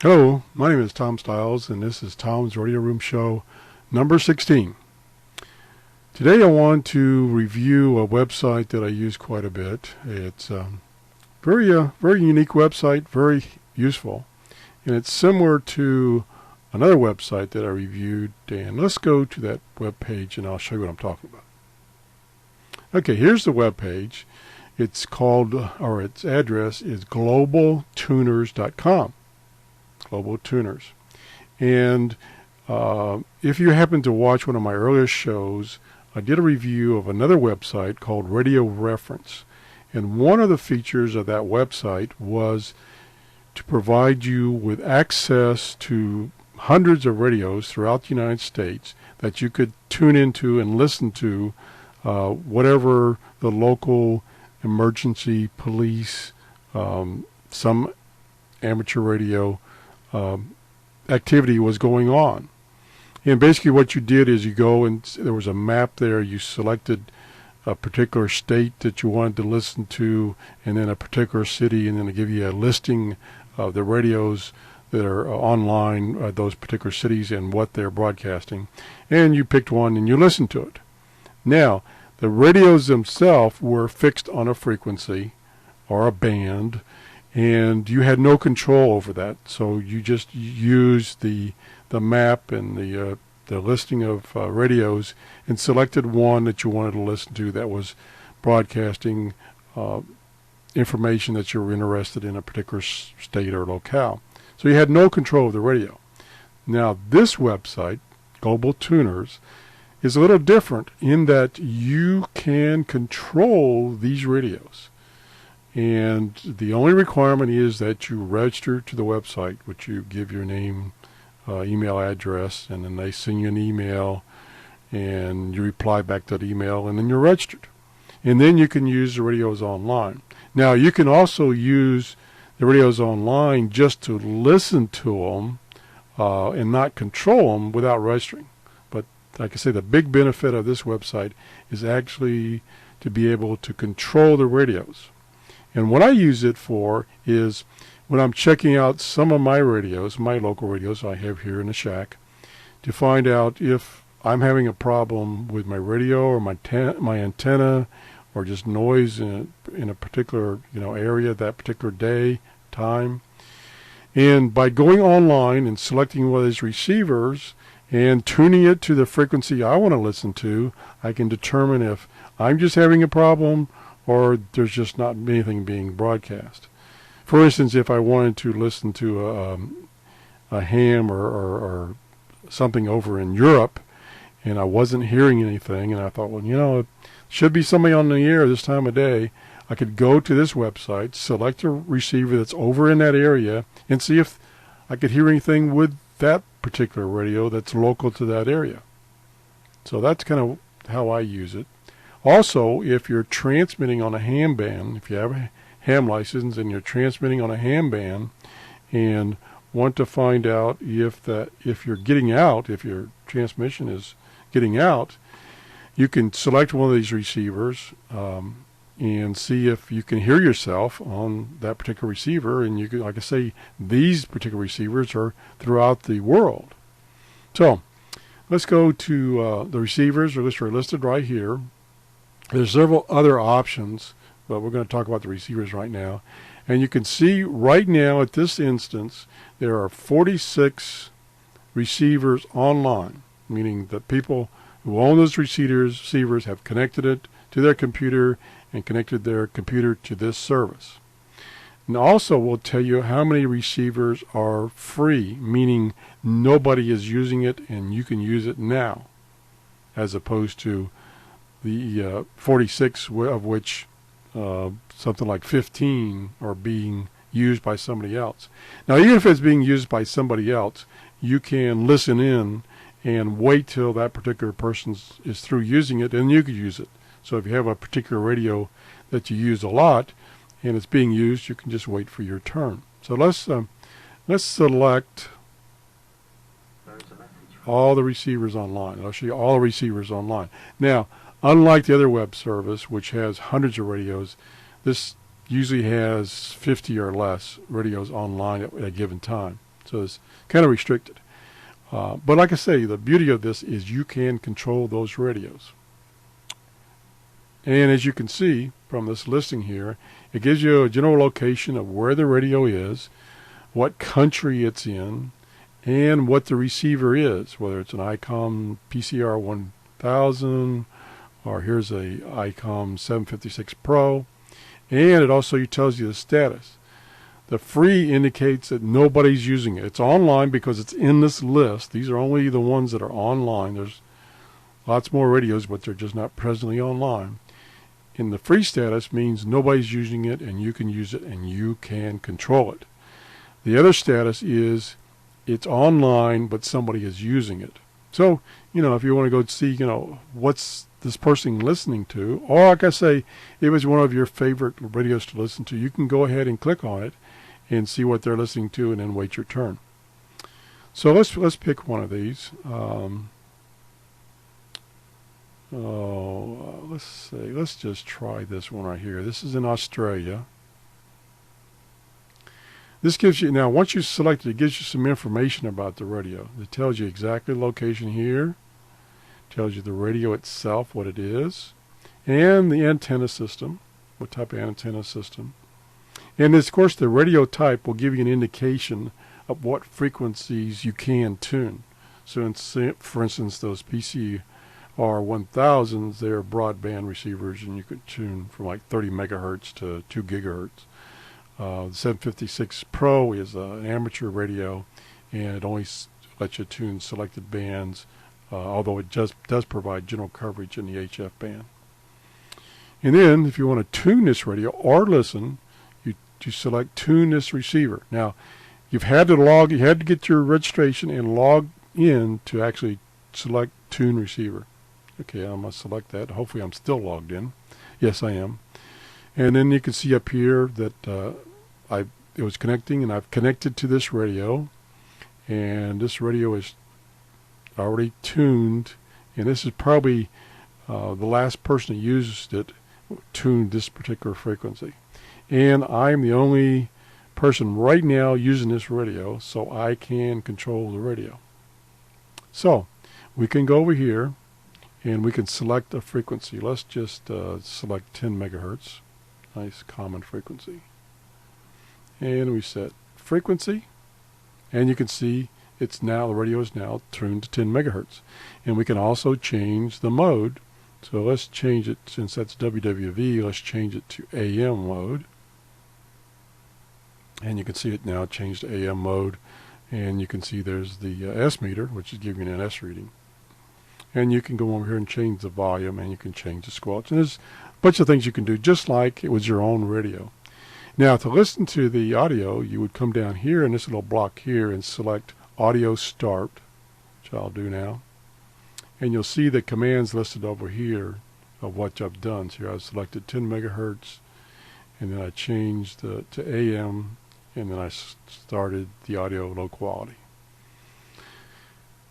Hello, my name is Tom Stiles, and this is Tom's Radio Room Show number 16. Today I want to review a website that I use quite a bit. It's a very unique website, very useful, and it's similar to another website that I reviewed. And let's go to that web page, and I'll show you what I'm talking about. Okay, here's the web page. It's called, or its address is globaltuners.com. Global Tuners. And if you happen to watch one of my earliest shows, I did a review of another website called Radio Reference. And one of the features of that website was to provide you with access to hundreds of radios throughout the United States that you could tune into and listen to whatever the local emergency, police, some amateur radio activity was going on. And basically what you did is you go and there was a map there. You selected a particular state that you wanted to listen to, and then a particular city, and then they give you a listing of the radios that are online, those particular cities and what they're broadcasting. And you picked one and you listened to it. Now, the radios themselves were fixed on a frequency or a band, and you had no control over that. So you just used the map and the listing of radios and selected one that you wanted to listen to that was broadcasting information that you were interested in a particular state or locale. So you had no control of the radio. Now this website, Global Tuners, is a little different in that you can control these radios. And the only requirement is that you register to the website, which you give your name, email address, and then they send you an email, and you reply back to that email, and then you're registered. And then you can use the radios online. Now, you can also use the radios online just to listen to them and not control them without registering. But like I say, the big benefit of this website is actually to be able to control the radios. And what I use it for is when I'm checking out some of my radios, my local radios I have here in the shack, to find out if I'm having a problem with my radio or my antenna or just noise in a particular area that particular day, time. And by going online and selecting one of these receivers and tuning it to the frequency I want to listen to, I can determine if I'm just having a problem or there's just not anything being broadcast. For instance, if I wanted to listen to a ham or something over in Europe, and I wasn't hearing anything, and I thought, well, it should be somebody on the air this time of day, I could go to this website, select a receiver that's over in that area, and see if I could hear anything with that particular radio that's local to that area. So that's kind of how I use it. Also, if you're transmitting on a ham band, if you have a ham license and you're transmitting on a ham band and want to find out if you're getting out, if your transmission is getting out, you can select one of these receivers and see if you can hear yourself on that particular receiver. And you can, like I say, these particular receivers are throughout the world. So let's go to the receivers, which are listed right here. There's several other options, but we're going to talk about the receivers right now. And you can see right now at this instance, there are 46 receivers online, meaning that people who own those receivers have connected it to their computer and connected their computer to this service. And also we'll tell you how many receivers are free, meaning nobody is using it and you can use it now, as opposed to the 46 of which something like 15 are being used by somebody else. Now, even if it's being used by somebody else, you can listen in and wait till that particular person is through using it, and you could use it. So if you have a particular radio that you use a lot and it's being used, you can just wait for your turn. So let's select all the receivers online. I'll show you all the receivers online. Now, unlike the other web service, which has hundreds of radios, this usually has 50 or less radios online at a given time. So it's kind of restricted. But like I say, the beauty of this is you can control those radios. And as you can see from this listing here, it gives you a general location of where the radio is, what country it's in, and what the receiver is, whether it's an ICOM PCR 1000, or here's a ICOM 756 Pro, and it also tells you the status. The free indicates that nobody's using it. It's online because it's in this list. These are only the ones that are online. There's lots more radios, but they're just not presently online. In the free status means nobody's using it, and you can use it, and you can control it. The other status is it's online, but somebody is using it. So, if you want to go see, what's this person listening to, or like I say, if it's one of your favorite radios to listen to, you can go ahead and click on it and see what they're listening to, and then wait your turn. So let's pick one of these. Let's just try this one right here. This is in Australia. This gives you, now once you select it, it gives you some information about the radio. It tells you exactly the location here, tells you the radio itself, what it is, and the antenna system, what type of antenna system. And of course the radio type will give you an indication of what frequencies you can tune. So for instance, those PCR 1000s, they're broadband receivers, and you could tune from like 30 megahertz to 2 gigahertz. The 756 Pro is an amateur radio, and it only lets you tune selected bands, although it just does provide general coverage in the HF band. And then if you want to tune this radio or listen, you select tune this receiver. Now, you had to get your registration and log in to actually select tune receiver. Okay, I'm going to select that. Hopefully I'm still logged in. Yes, I am. And then you can see up here that it was connecting, and I've connected to this radio, and this radio is already tuned, and this is probably the last person who used it tuned this particular frequency. And I'm the only person right now using this radio, so I can control the radio. So we can go over here and we can select a frequency. Let's just select 10 megahertz. Nice common frequency. And we set frequency, and you can see the radio is now tuned to 10 megahertz. And we can also change the mode. So let's change it, since that's WWV, let's change it to AM mode. And you can see it now changed to AM mode, and you can see there's the S meter, which is giving an S reading. And you can go over here and change the volume, and you can change the squelch. And there's a bunch of things you can do, just like it was your own radio. Now, to listen to the audio, you would come down here in this little block here and select Audio Start, which I'll do now. And you'll see the commands listed over here of what I've done. So here I've selected 10 megahertz, and then I changed to AM, and then I started the audio low quality.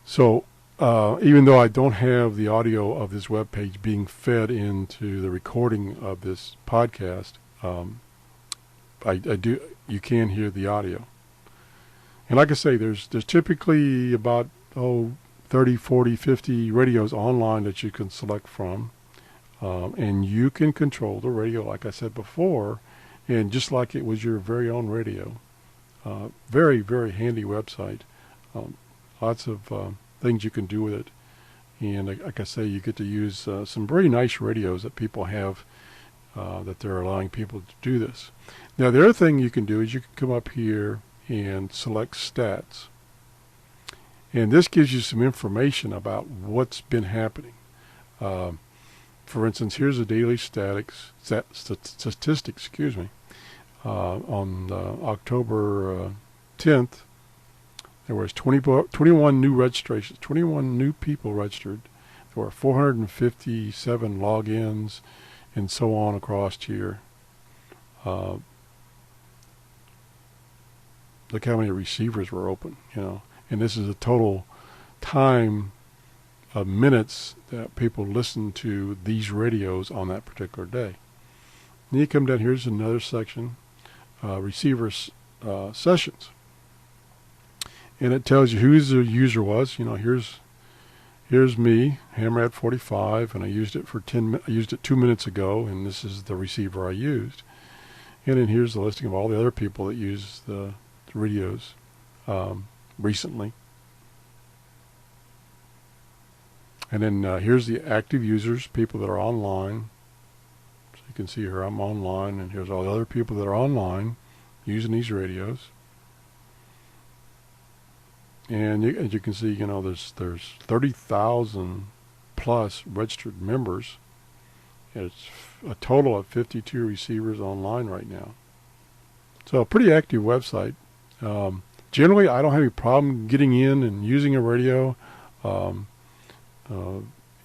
So even though I don't have the audio of this web page being fed into the recording of this podcast, you can hear the audio. And like I say, there's typically about 30, 40, 50 radios online that you can select from, and you can control the radio, like I said before, and just like it was your very own radio. Very, very handy website. Lots of things you can do with it, and like I say, you get to use some very nice radios that people have, that they're allowing people to do this. Now, the other thing you can do is you can come up here and select stats, and this gives you some information about what's been happening. For instance, here's a daily statistics, excuse me. On October 10th, there was 21 new registrations, 21 new people registered. There were 457 logins, and so on across here. Look how many receivers were open, and this is a total time of minutes that people listened to these radios on that particular day. Then you come down, here's another section, receiver sessions. and it tells you who the user was. You know, here's me, Hammerhead 45, and I used it for 10. I used it 2 minutes ago, and this is the receiver I used. And then here's the listing of all the other people that use the radios recently. And then here's the active users, people that are online. So you can see here I'm online, and here's all the other people that are online using these radios. And as you can see, you know, there's 30,000 plus registered members. It's a total of 52 receivers online right now. So a pretty active website. Generally, I don't have any problem getting in and using a radio.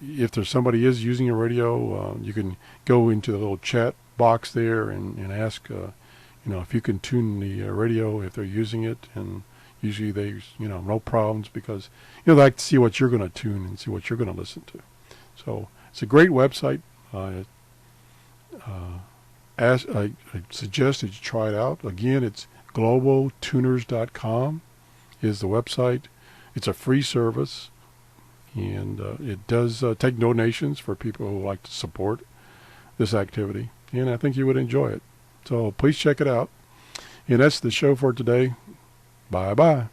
If there's somebody is using a radio, you can go into the little chat box there and ask, you know, if you can tune the radio if they're using it. And usually they, you know, no problems, because, you know, they like to see what you're going to tune and see what you're going to listen to. So it's a great website. I suggest that you try it out. Again, it's globaltuners.com is the website. It's a free service, and it does take donations for people who like to support this activity, and I think you would enjoy it. So please check it out. And that's the show for today. Bye-bye.